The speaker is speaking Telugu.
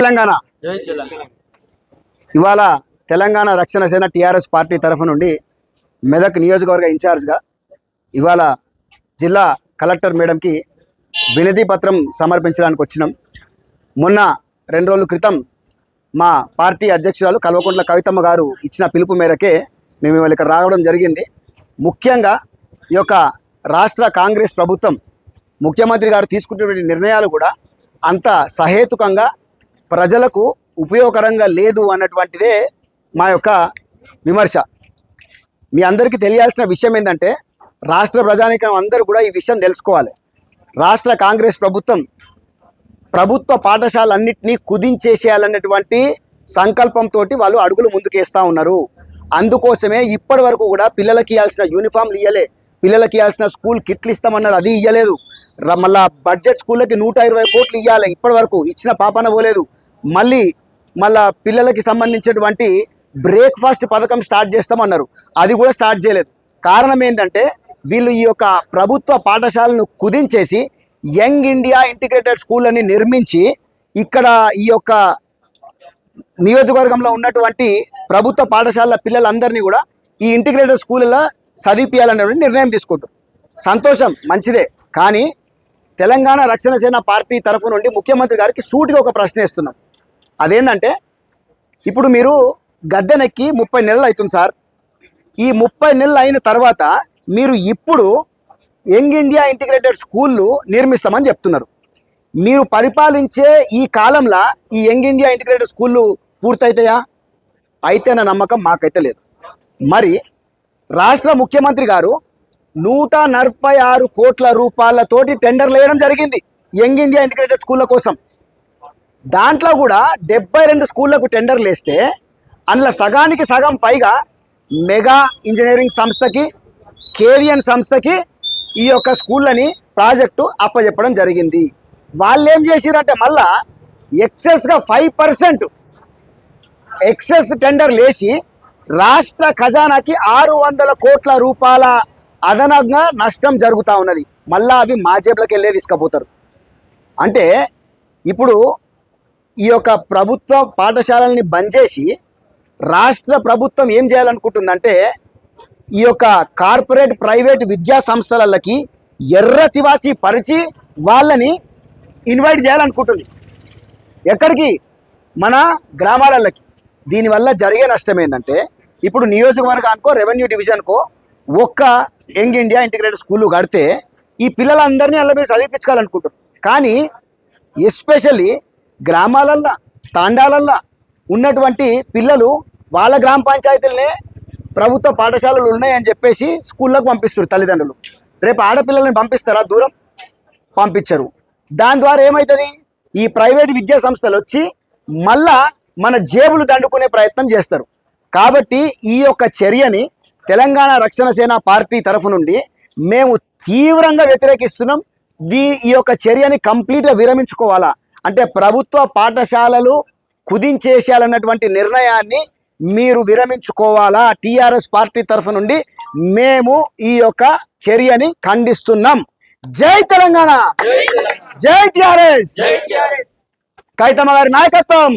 తెలంగాణ. ఇవాళ తెలంగాణ రక్షణ సేన టీఆర్ఎస్ పార్టీ తరఫు నుండి మెదక్ నియోజకవర్గ ఇన్ఛార్జ్గా ఇవాళ జిల్లా కలెక్టర్ మేడంకి వినతి పత్రం సమర్పించడానికి వచ్చినాం. మొన్న 2 రోజుల క్రితం మా పార్టీ అధ్యక్షురాలు కల్వకుంట్ల కవితమ్మ గారు ఇచ్చిన పిలుపు మేరకే మేము ఇవాళ ఇక్కడ రావడం జరిగింది. ముఖ్యంగా ఈ యొక్క రాష్ట్ర కాంగ్రెస్ ప్రభుత్వం ముఖ్యమంత్రి గారు తీసుకున్నటువంటి నిర్ణయాలు కూడా అంత సహేతుకంగా ప్రజలకు ఉపయోగకరంగా లేదు అన్నటువంటిదే మా యొక్క విమర్శ. మీ అందరికీ తెలియాల్సిన విషయం ఏంటంటే రాష్ట్ర ప్రజానీకం అందరూ కూడా ఈ విషయం తెలుసుకోవాలి. రాష్ట్ర కాంగ్రెస్ ప్రభుత్వం ప్రభుత్వ పాఠశాలన్నింటినీ కుదించేసేయాలన్నటువంటి సంకల్పంతో వాళ్ళు అడుగులు ముందుకేస్తూ ఉన్నారు. అందుకోసమే ఇప్పటి వరకు కూడా పిల్లలకి ఇవ్వాల్సిన యూనిఫామ్లు ఇవ్వలే, పిల్లలకి ఇవ్వాల్సిన స్కూల్ కిట్లు ఇస్తామన్నారు, అది ఇవ్వలేదు. మళ్ళా బడ్జెట్ స్కూళ్ళకి 120 కోట్లు ఇవ్వాలి, ఇప్పటి వరకు ఇచ్చిన పాపన పోలేదు. మళ్ళా పిల్లలకి సంబంధించినటువంటి బ్రేక్ఫాస్ట్ పథకం స్టార్ట్ చేస్తామన్నారు, అది కూడా స్టార్ట్ చేయలేదు. కారణం ఏంటంటే వీళ్ళు ఈ యొక్క ప్రభుత్వ పాఠశాలను కుదించేసి యంగ్ ఇండియా ఇంటిగ్రేటెడ్ స్కూల్ అని నిర్మించి ఇక్కడ ఈ యొక్క నియోజకవర్గంలో ఉన్నటువంటి ప్రభుత్వ పాఠశాలల పిల్లలందరినీ కూడా ఈ ఇంటిగ్రేటెడ్ స్కూళ్ళలో చదివించాలనే నిర్ణయం తీసుకుంటారు. సంతోషం, మంచిదే. కానీ తెలంగాణ రక్షణ సేన పార్టీ తరఫు నుండి ముఖ్యమంత్రి గారికి సూటిగా ఒక ప్రశ్న ఇస్తున్నాం. అదేంటంటే ఇప్పుడు మీరు గద్దెనెక్కి 30 నెలలు అవుతుంది సార్. ఈ 30 నెలలు అయిన తర్వాత మీరు ఇప్పుడు యంగ్ ఇండియా ఇంటిగ్రేటెడ్ స్కూళ్ళు నిర్మిస్తామని చెప్తున్నారు. మీరు పరిపాలించే ఈ కాలంలో ఈ యంగ్ ఇండియా ఇంటిగ్రేటెడ్ స్కూళ్ళు పూర్తయితాయా? అయితేన నమ్మకం మాకైతే లేదు. మరి రాష్ట్ర ముఖ్యమంత్రి గారు 146 కోట్ల రూపాయలతోటి టెండర్లు వేయడం జరిగింది యంగ్ ఇండియా ఇంటిగ్రేటెడ్ స్కూళ్ళ కోసం. దాంట్లో కూడా 72 స్కూళ్లకు టెండర్లు వేస్తే అందులో సగానికి సగం పైగా మెగా ఇంజనీరింగ్ సంస్థకి, కేవిఎన్ సంస్థకి ఈ యొక్క స్కూళ్ళని ప్రాజెక్టు అప్పచెప్పడం జరిగింది. వాళ్ళు ఏం చేసిరంటే మళ్ళా ఎక్సెస్గా 5% ఎక్సెస్ టెండర్లు వేసి రాష్ట్ర ఖజానాకి 600 కోట్ల రూపాయల అదనంగా నష్టం జరుగుతూ ఉన్నది. మళ్ళా అవి మా జేబులకు వెళ్ళే తీసుకుపోతారు. అంటే ఇప్పుడు ఈ యొక్క ప్రభుత్వ పాఠశాలల్ని బంద్ చేసి రాష్ట్ర ప్రభుత్వం ఏం చేయాలనుకుంటుందంటే ఈ యొక్క కార్పొరేట్ ప్రైవేట్ విద్యా సంస్థలకి ఎర్ర తివాచి పరిచి వాళ్ళని ఇన్వైట్ చేయాలనుకుంటుంది. ఎక్కడికి? మన గ్రామాలకి. దీనివల్ల జరిగే నష్టం ఏంటంటే ఇప్పుడు నియోజకవర్గానికో రెవెన్యూ డివిజన్కో ఒక్క యంగ్ ఇండియా ఇంటిగ్రేటెడ్ స్కూళ్ళు కడితే ఈ పిల్లలందరినీ అలా మీరు చదివించాలనుకుంటారు. కానీ ఎస్పెషల్లీ గ్రామాలల్లో తాండాలల్లో ఉన్నటువంటి పిల్లలు వాళ్ళ గ్రామ పంచాయతీలనే ప్రభుత్వ పాఠశాలలు ఉన్నాయని చెప్పేసి స్కూళ్ళకు పంపిస్తారు తల్లిదండ్రులు. రేపు ఆడపిల్లల్ని పంపిస్తారా? దూరం పంపించరు. దాని ద్వారా ఏమవుతుంది? ఈ ప్రైవేట్ విద్యా సంస్థలు వచ్చి మళ్ళా మన జేబులు దండుకునే ప్రయత్నం చేస్తారు. కాబట్టి ఈ యొక్క చర్యని తెలంగాణ రక్షణ సేన పార్టీ తరఫు నుండి మేము తీవ్రంగా వ్యతిరేకిస్తున్నాం. ఈ యొక్క చర్యని కంప్లీట్గా విరమించుకోవాలా, అంటే ప్రభుత్వ పాఠశాలలు కుదించేసేయాలన్నటువంటి నిర్ణయాన్ని మీరు విరమించుకోవాలా. టీఆర్ఎస్ పార్టీ తరఫు నుండి మేము ఈ యొక్క చర్యని ఖండిస్తున్నాం. జై తెలంగాణ, జై టీఆర్ఎస్, కవితమ్మ గారి నాయకత్వం.